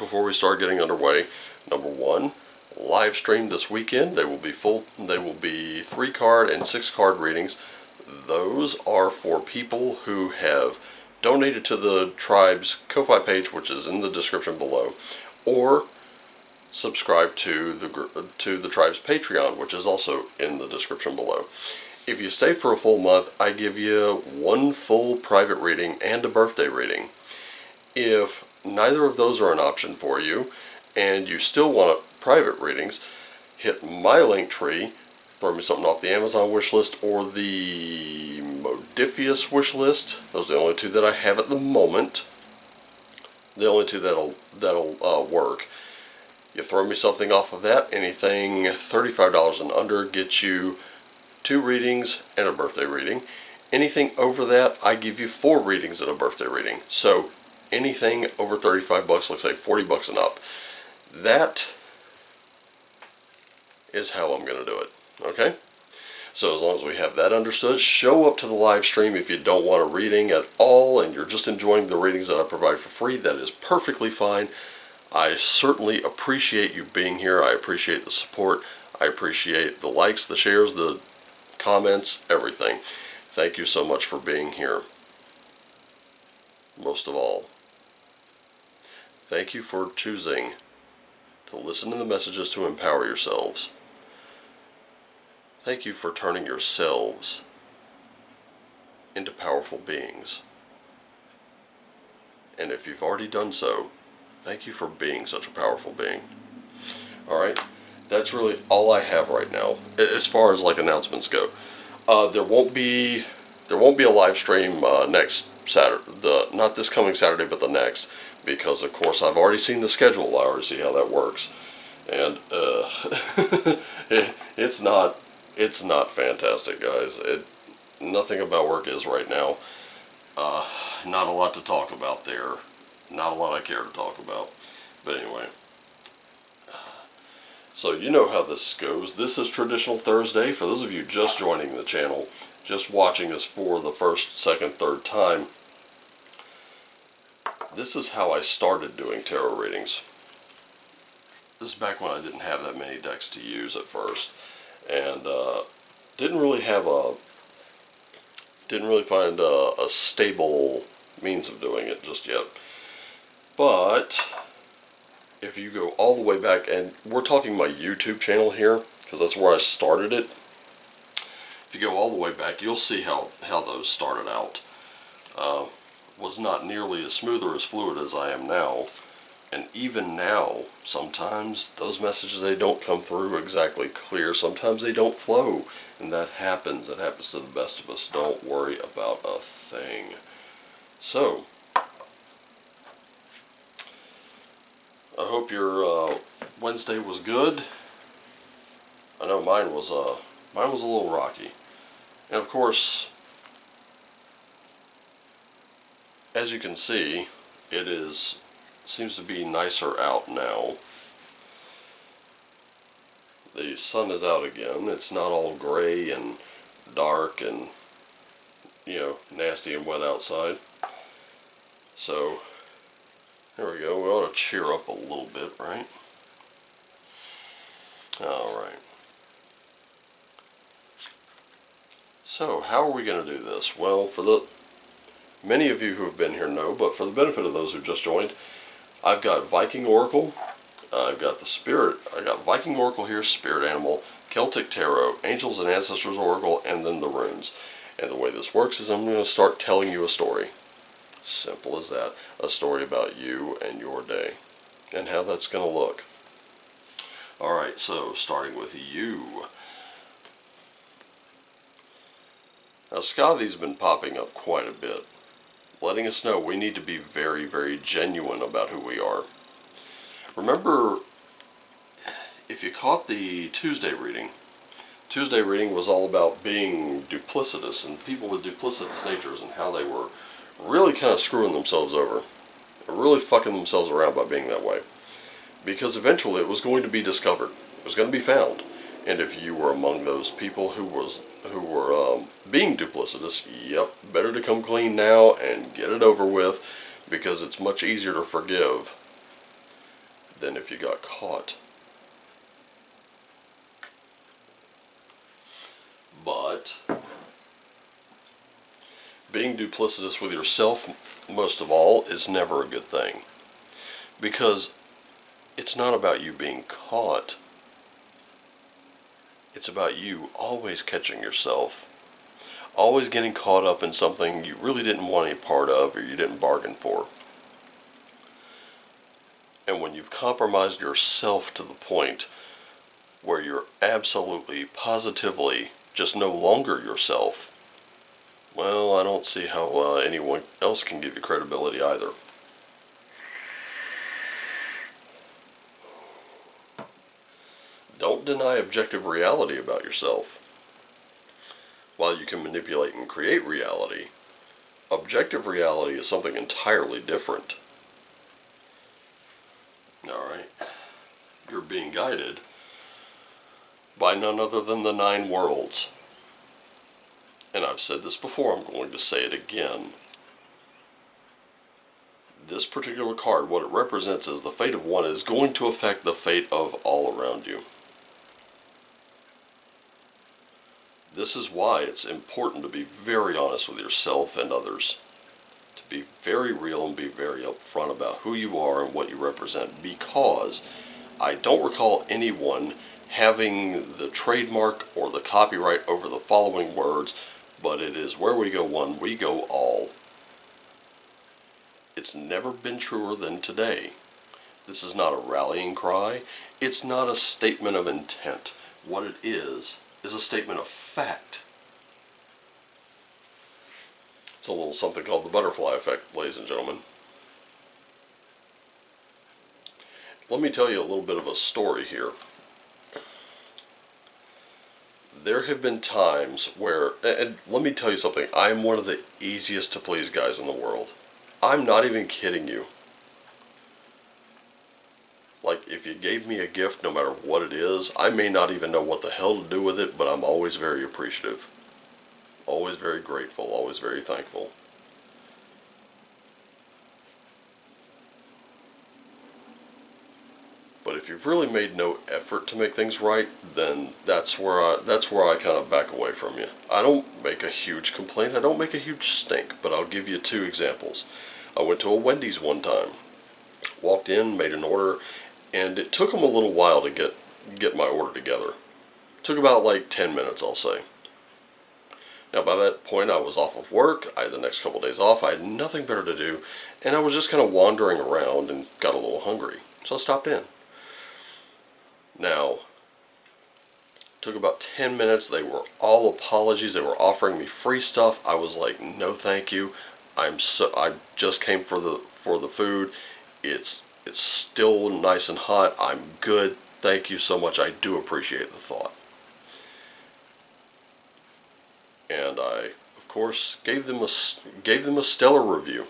before we start getting underway. Number one, live stream this weekend. They will be 3-card and 6-card readings. Those are for people who have donated to the tribe's Ko-Fi page, which is in the description below, or subscribe to the tribe's Patreon, which is also in the description below. If you stay for a full month, I give you 1 full private reading and a birthday reading. If neither of those are an option for you, and you still want private readings, hit my link tree, throw me something off the Amazon wish list or the Modifius wish list. Those are the only 2 that I have at the moment. The only 2 that'll work. You throw me something off of that, anything $35 and under gets you 2 readings and a birthday reading. Anything over that, I give you 4 readings and a birthday reading. So anything over 35 bucks, let's say 40 bucks and up. That is how I'm going to do it. Okay? So as long as we have that understood, show up to the live stream if you don't want a reading at all and you're just enjoying the readings that I provide for free. That is perfectly fine. I certainly appreciate you being here. I appreciate the support. I appreciate the likes, the shares, the comments, everything. Thank you so much for being here. Most of all, thank you for choosing to listen to the messages to empower yourselves. Thank you for turning yourselves into powerful beings. And if you've already done so, thank you for being such a powerful being. Alright, that's really all I have right now, as far as like announcements go. There won't be a live stream next Saturday, not this coming Saturday, but the next, because of course I've already seen the schedule. I already see how that works, and it's not fantastic, guys. Nothing about work is right now. Not a lot to talk about there. Not a lot I care to talk about. But anyway. So you know how this goes. This is Traditional Thursday. For those of you just joining the channel, just watching us for the first, second, third time, this is how I started doing tarot readings. This is back when I didn't have that many decks to use at first, and didn't really find a stable means of doing it just yet. But if you go all the way back, and we're talking my YouTube channel here, because that's where I started it. If you go all the way back, you'll see how those started out. Was not nearly as smooth or as fluid as I am now. And even now, sometimes those messages, they don't come through exactly clear. Sometimes they don't flow. And that happens. It happens to the best of us. Don't worry about a thing. So, I hope your Wednesday was good. I know mine was a little rocky. And of course, as you can see, seems to be nicer out now. The sun is out again. It's not all gray and dark and, nasty and wet outside. So, there we go. We ought to cheer up a little bit, right? Alright. So, how are we going to do this? Well, many of you who have been here know, but for the benefit of those who just joined, I've got Viking Oracle, I've got Viking Oracle here, Spirit Animal, Celtic Tarot, Angels and Ancestors Oracle, and then the runes. And the way this works is I'm going to start telling you a story. Simple as that. A story about you and your day, and how that's going to look. Alright, so starting with you. Now, Scothy's been popping up quite a bit, letting us know we need to be very, very genuine about who we are. Remember, if you caught the Tuesday reading was all about being duplicitous and people with duplicitous natures and how they were really kind of screwing themselves over, really fucking themselves around by being that way. Because eventually it was going to be discovered. It was going to be found. And if you were among those people who were being duplicitous, yep, better to come clean now and get it over with, because it's much easier to forgive than if you got caught. But being duplicitous with yourself, most of all, is never a good thing. Because it's not about you being caught. It's about you always catching yourself. Always getting caught up in something you really didn't want any part of or you didn't bargain for. And when you've compromised yourself to the point where you're absolutely, positively just no longer yourself, well, I don't see how anyone else can give you credibility either. Don't deny objective reality about yourself. While you can manipulate and create reality, objective reality is something entirely different. Alright? You're being guided by none other than the 9 worlds. And I've said this before, I'm going to say it again. This particular card, what it represents is the fate of one is going to affect the fate of all around you. This is why it's important to be very honest with yourself and others. To be very real and be very upfront about who you are and what you represent. Because I don't recall anyone having the trademark or the copyright over the following words, but it is where we go one, we go all. It's never been truer than today. This is not a rallying cry. It's not a statement of intent. What it is a statement of fact. It's a little something called the butterfly effect, ladies and gentlemen. Let me tell you a little bit of a story here. There have been times where, and let me tell you something, I am one of the easiest to please guys in the world. I'm not even kidding you. Like, if you gave me a gift, no matter what it is, I may not even know what the hell to do with it, but I'm always very appreciative. Always very grateful, always very thankful. But if you've really made no effort to make things right, then that's where I kind of back away from you. I don't make a huge complaint, I don't make a huge stink, but I'll give you 2 examples. I went to a Wendy's one time. Walked in, made an order, and it took them a little while to get my order together. It took about like 10 minutes, I'll say. Now by that point I was off of work, I had the next couple days off, I had nothing better to do, and I was just kind of wandering around and got a little hungry. So I stopped in. Now, took about 10 minutes, they were all apologies, they were offering me free stuff. I was like, no thank you, I just came for the food, it's still nice and hot, I'm good, thank you so much, I do appreciate the thought. And I, of course, gave them a stellar review.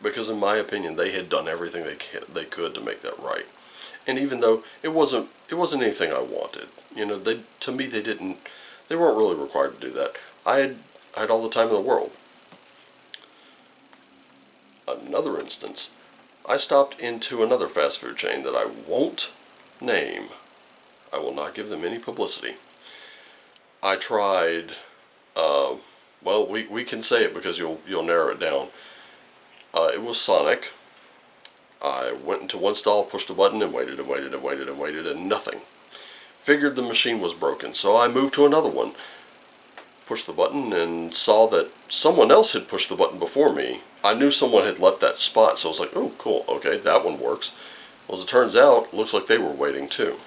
Because in my opinion, they had done everything they could to make that right. And even though it wasn't anything I wanted, you know, to me they weren't really required to do that. I had all the time in the world. Another instance, I stopped into another fast food chain that I won't name. I will not give them any publicity. I tried, well, we can say it because you'll narrow it down. It was Sonic. I went into one stall, pushed a button, and waited and waited and waited and waited, and nothing. Figured the machine was broken, so I moved to another one. Pushed the button and saw that someone else had pushed the button before me. I knew someone had left that spot, so I was like, oh, cool, okay, that one works. Well, as it turns out, it looks like they were waiting too.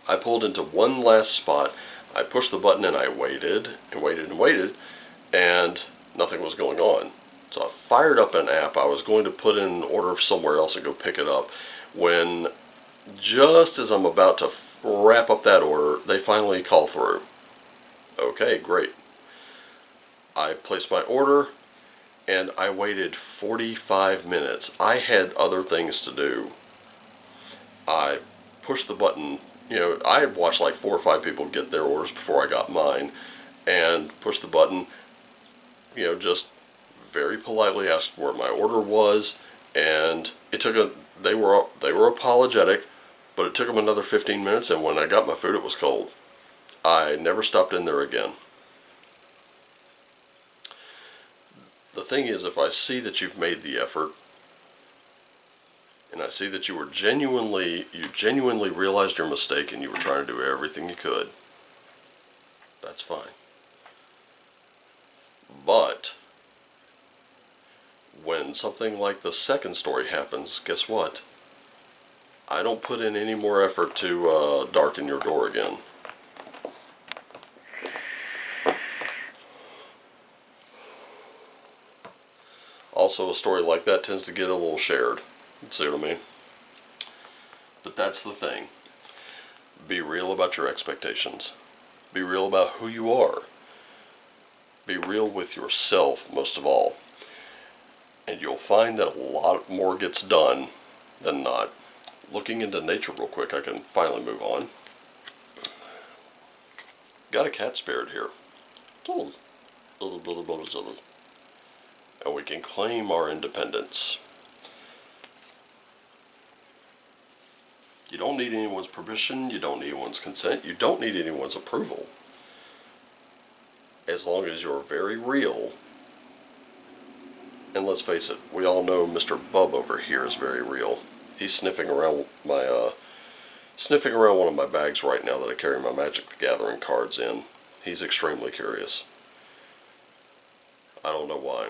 I pulled into one last spot, I pushed the button, and I waited and waited and waited, and nothing was going on. So I fired up an app. I was going to put in an order somewhere else and go pick it up, when just as I'm about to wrap up that order, they finally call through. Okay, great. I placed my order, and I waited 45 minutes. I had other things to do. I pushed the button. You know, I had watched like 4 or 5 people get their orders before I got mine, and pushed the button, you know, just very politely asked where my order was, and it took they were apologetic, but it took them another 15 minutes, and when I got my food, it was cold. I never stopped in there again. The thing is, if I see that you've made the effort, and I see that you genuinely realized your mistake and you were trying to do everything you could, that's fine. But when something like the second story happens, guess what? I don't put in any more effort to darken your door again. Also, a story like that tends to get a little shared. See what I mean? But that's the thing. Be real about your expectations. Be real about who you are. Be real with yourself, most of all. And you'll find that a lot more gets done than not. Looking into nature real quick, I can finally move on. Got a cat spirit here. And we can claim our independence. You don't need anyone's permission, you don't need anyone's consent, you don't need anyone's approval. As long as you're very real. And let's face it, we all know Mr. Bub over here is very real. He's sniffing around one of my bags right now that I carry my Magic the Gathering cards in. He's extremely curious. I don't know why.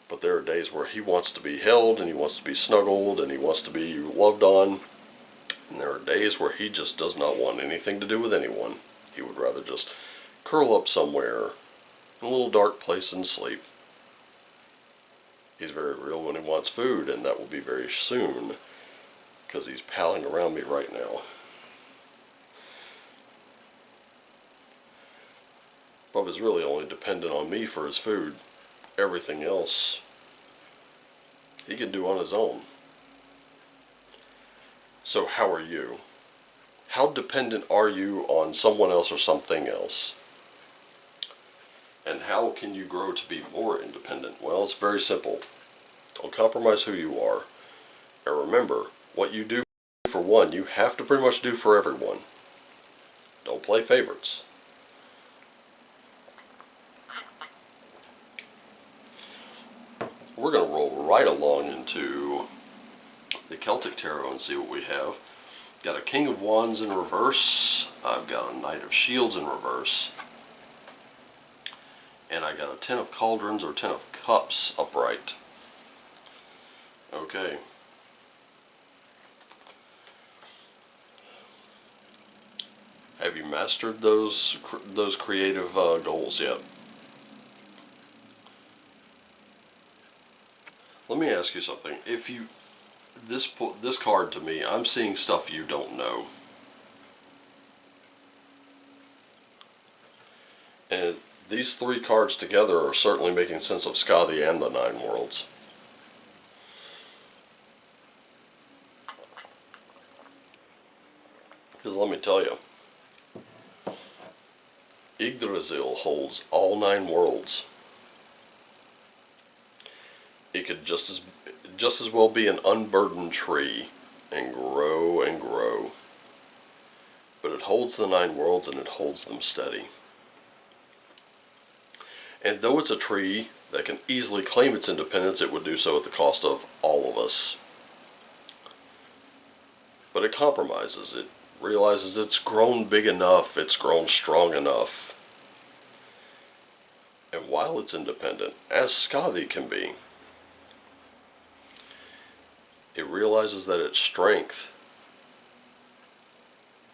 But there are days where he wants to be held, and he wants to be snuggled, and he wants to be loved on. And there are days where he just does not want anything to do with anyone. He would rather just curl up somewhere in a little dark place and sleep. He's very real when he wants food, and that will be very soon, because he's palling around me right now. Bub is really only dependent on me for his food. Everything else he can do on his own. So how are you? How dependent are you on someone else or something else? And how can you grow to be more independent? Well, it's very simple. Don't compromise who you are. And remember, what you do for one, you have to pretty much do for everyone. Don't play favorites. We're going to roll right along into the Celtic Tarot and see what we have. Got a King of Wands in reverse. I've got a Knight of Shields in reverse. And I got a Ten of Cauldrons or Ten of Cups upright. Okay. Have you mastered those creative goals yet? Let me ask you something. If you this card to me, I'm seeing stuff you don't know. And these three cards together are certainly making sense of Skadi and the Nine Worlds. Because let me tell you, Yggdrasil holds all 9 worlds. It could just as well be an unburdened tree and grow and grow. But it holds the 9 worlds and it holds them steady. And though it's a tree that can easily claim its independence, it would do so at the cost of all of us. But it compromises. It realizes it's grown big enough, it's grown strong enough. And while it's independent, as Skadi can be, it realizes that its strength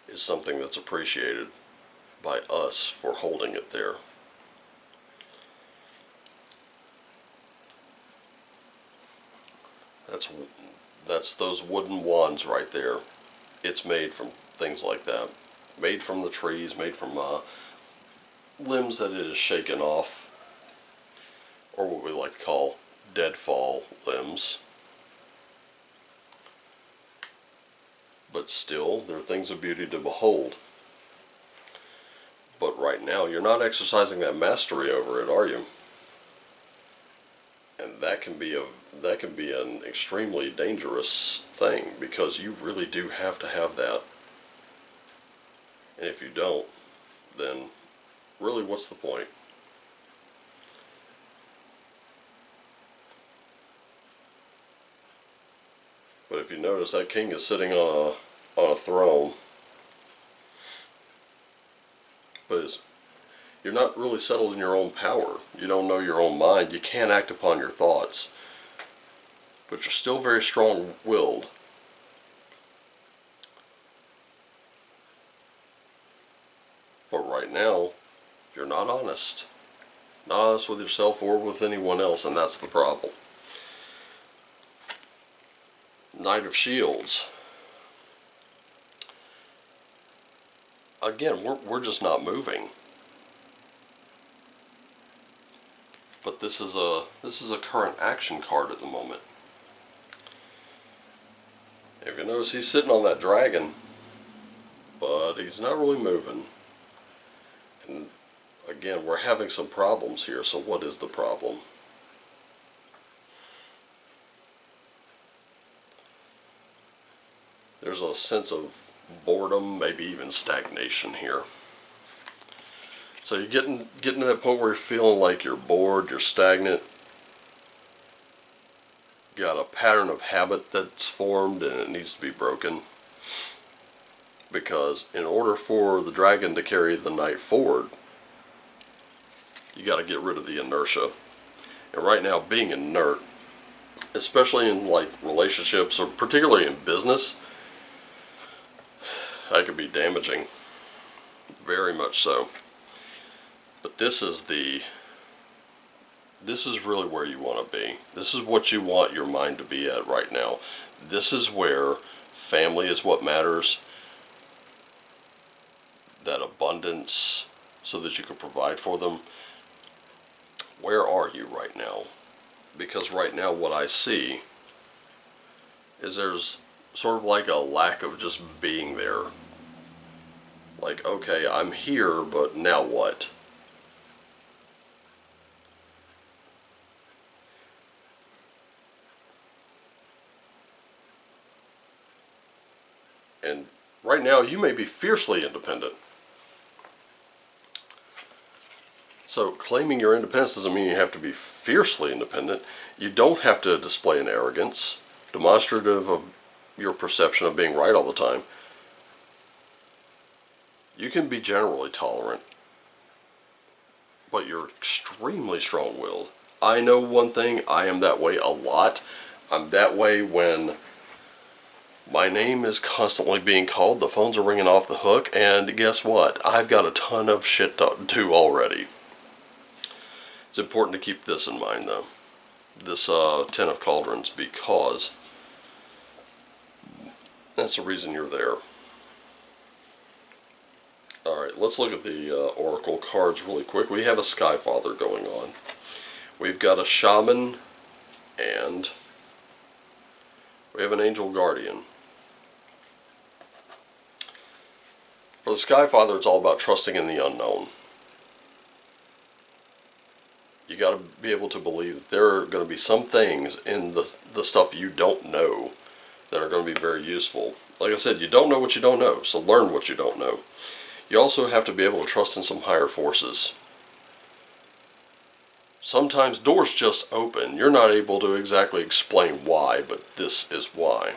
is something that's appreciated by us for holding it there. That's those wooden wands right there. It's made from things like that. Made from the trees, made from limbs that it has shaken off, or what we like to call deadfall limbs. But still, they're things of beauty to behold. But right now, you're not exercising that mastery over it, are you? And that can be an extremely dangerous thing, because you really do have to have that. And if you don't, then really what's the point? But if you notice, that king is sitting on a throne, but you're not really settled in your own power. You don't know your own mind. You can't act upon your thoughts. But you're still very strong-willed. But right now, you're not honest. Not honest with yourself or with anyone else, and that's the problem. Knight of Shields. Again, we're just not moving. But this is a current action card at the moment. If you notice, he's sitting on that dragon, but he's not really moving. And again, we're having some problems here. So what is the problem? There's a sense of boredom, maybe even stagnation here. So you're getting to that point where you're feeling like you're bored, you're stagnant. You got a pattern of habit that's formed and it needs to be broken. Because in order for the dragon to carry the knight forward, you got to get rid of the inertia. And right now, being inert, especially in like relationships or particularly in business, that could be damaging. Very much so. But this is really where you want to be. This is what you want your mind to be at right now. This is where family is what matters. That abundance, so that you can provide for them. Where are you right now? Because right now what I see is there's sort of like a lack of just being there. Like, okay, I'm here, but now what? And right now you may be fiercely independent. So claiming your independence doesn't mean you have to be fiercely independent. You don't have to display an arrogance, demonstrative of your perception of being right all the time. You can be generally tolerant, but you're extremely strong-willed. I know one thing, I am that way a lot. I'm that way when my name is constantly being called, the phones are ringing off the hook, and guess what? I've got a ton of shit to do already. It's important to keep this in mind, though. This Ten of Cauldrons, because that's the reason you're there. Alright, let's look at the Oracle cards really quick. We have a Skyfather going on. We've got a Shaman, and we have an Angel Guardian. For the Skyfather, it's all about trusting in the unknown. You got to be able to believe that there are going to be some things in the stuff you don't know that are going to be very useful. Like I said, you don't know what you don't know, so learn what you don't know. You also have to be able to trust in some higher forces. Sometimes doors just open. You're not able to exactly explain why, but this is why.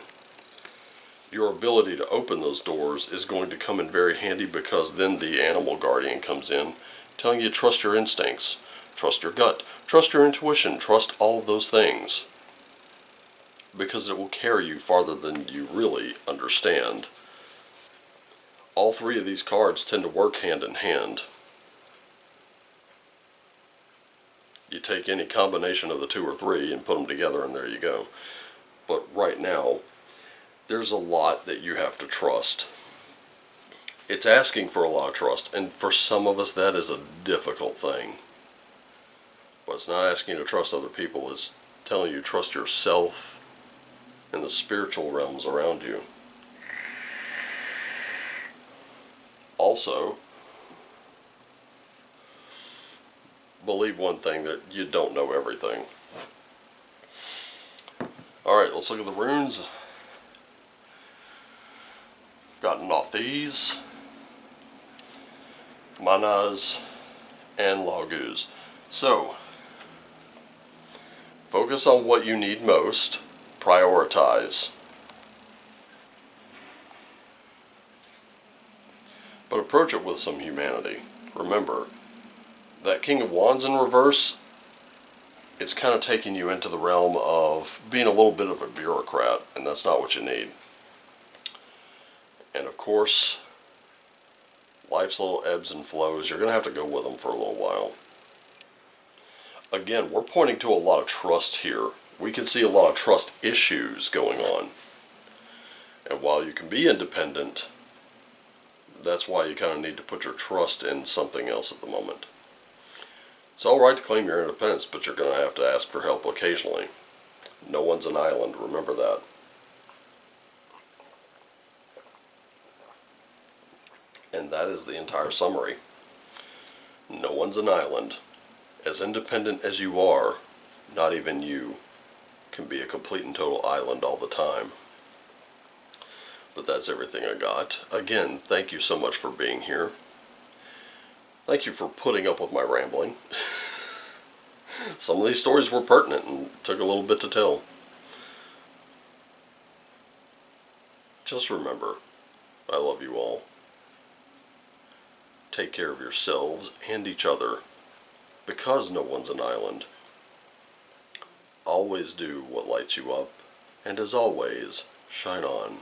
Your ability to open those doors is going to come in very handy, because then the Animal Guardian comes in telling you trust your instincts. Trust your gut, trust your intuition, trust all of those things. Because it will carry you farther than you really understand. All three of these cards tend to work hand in hand. You take any combination of the two or three and put them together and there you go. But right now, there's a lot that you have to trust. It's asking for a lot of trust, and for some of us that is a difficult thing. But it's not asking you to trust other people, it's telling you to trust yourself and the spiritual realms around you. Also, believe one thing, that you don't know everything. Alright, let's look at the runes. Got Nothies, Manas, and Laguz. So, focus on what you need most. Prioritize. But approach it with some humanity. Remember, that King of Wands in reverse, it's kind of taking you into the realm of being a little bit of a bureaucrat, and that's not what you need. And of course, life's little ebbs and flows, you're going to have to go with them for a little while. Again, we're pointing to a lot of trust here. We can see a lot of trust issues going on. And while you can be independent, that's why you kind of need to put your trust in something else at the moment. It's alright to claim your independence, but you're going to have to ask for help occasionally. No one's an island, remember that. And that is the entire summary. No one's an island. As independent as you are, not even you can be a complete and total island all the time. But that's everything I got. Again, thank you so much for being here. Thank you for putting up with my rambling. Some of these stories were pertinent and took a little bit to tell. Just remember, I love you all. Take care of yourselves and each other, because no one's an island. Always do what lights you up, and as always, shine on.